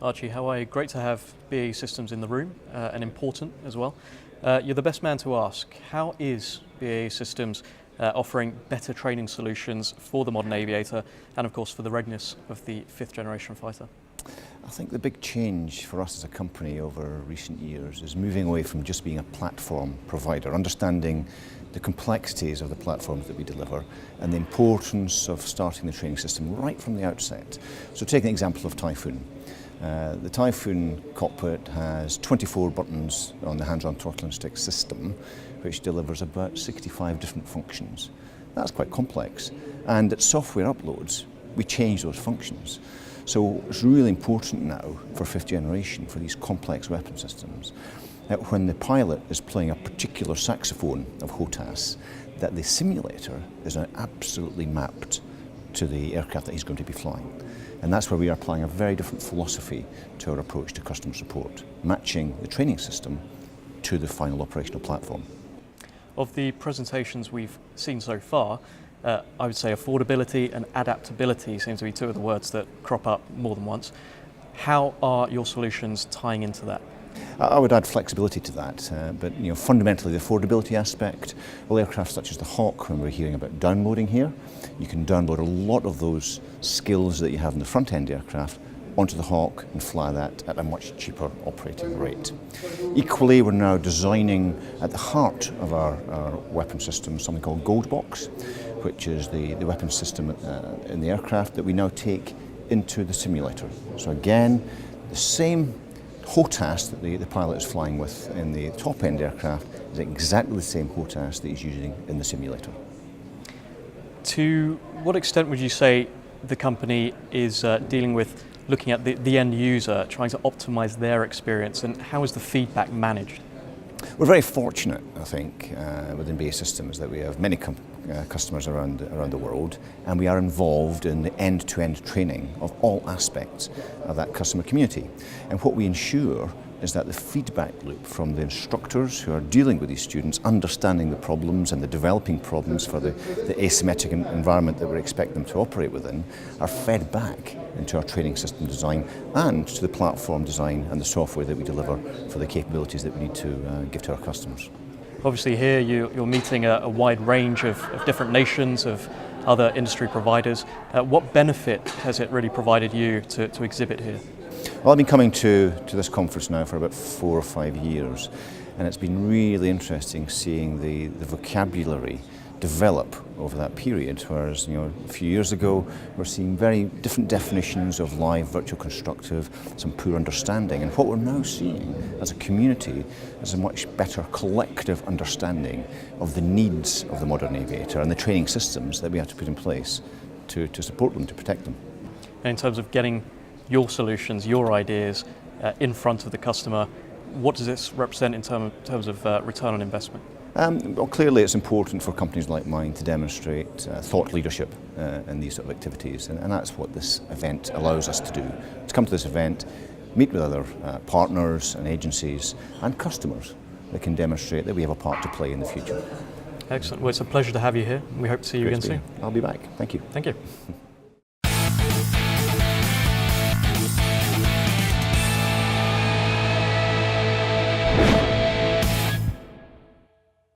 Archie, how are you? Great to have BAE Systems in the room, and important as well. You're the best man to ask. How is BAE Systems offering better training solutions for the modern aviator and of course for the readiness of the 5th generation fighter? I think the big change for us as a company over recent years is moving away from just being a platform provider, understanding the complexities of the platforms that we deliver and the importance of starting the training system right from the outset. So take an example of Typhoon. The Typhoon cockpit has 24 buttons on the hands-on throttle and stick system, which delivers about 65 different functions. That's quite complex, and at software uploads we change those functions. So it's really important now for 5th generation, for these complex weapon systems, that when the pilot is playing a particular saxophone of HOTAS, that the simulator is now absolutely mapped to the aircraft that he's going to be flying. And that's where we are applying a very different philosophy to our approach to customer support, matching the training system to the final operational platform. Of the presentations we've seen so far, I would say affordability and adaptability seem to be two of the words that crop up more than once. How are your solutions tying into that? I would add flexibility to that, but fundamentally the affordability aspect, well, aircraft such as the Hawk, when we're hearing about downloading here, you can download a lot of those skills that you have in the front end aircraft onto the Hawk and fly that at a much cheaper operating rate. Equally, we're now designing at the heart of our weapon system something called Gold Box, which is the weapon system in the aircraft that we now take into the simulator. So again, the same HOTAS that the pilot is flying with in the top-end aircraft is exactly the same HOTAS that he's using in the simulator. To what extent would you say the company is dealing with looking at the end user, trying to optimize their experience, and how is the feedback managed? We're very fortunate, I think, within BAE Systems that we have many customers around the world, and we are involved in the end-to-end training of all aspects of that customer community. And what we ensure is that the feedback loop from the instructors who are dealing with these students, understanding the problems and the developing problems for the asymmetric environment that we expect them to operate within, are fed back into our training system design and to the platform design and the software that we deliver for the capabilities that we need to give to our customers. Obviously here you're meeting a wide range of different nations, of other industry providers. What benefit has it really provided you to exhibit here? Well, I've been coming to this conference now for about 4 or 5 years, and it's been really interesting seeing the vocabulary develop over that period, whereas a few years ago we're seeing very different definitions of live, virtual, constructive, some poor understanding, and what we're now seeing as a community is a much better collective understanding of the needs of the modern aviator and the training systems that we have to put in place to support them, to protect them. And in terms of getting your solutions, your ideas in front of the customer, what does this represent in terms of return on investment? Well, clearly it's important for companies like mine to demonstrate thought leadership in these sort of activities, and that's what this event allows us to do. To come to this event, meet with other partners and agencies and customers that can demonstrate that we have a part to play in the future. Excellent. Well, it's a pleasure to have you here. We hope to see you again soon. I'll be back. Thank you. Thank you.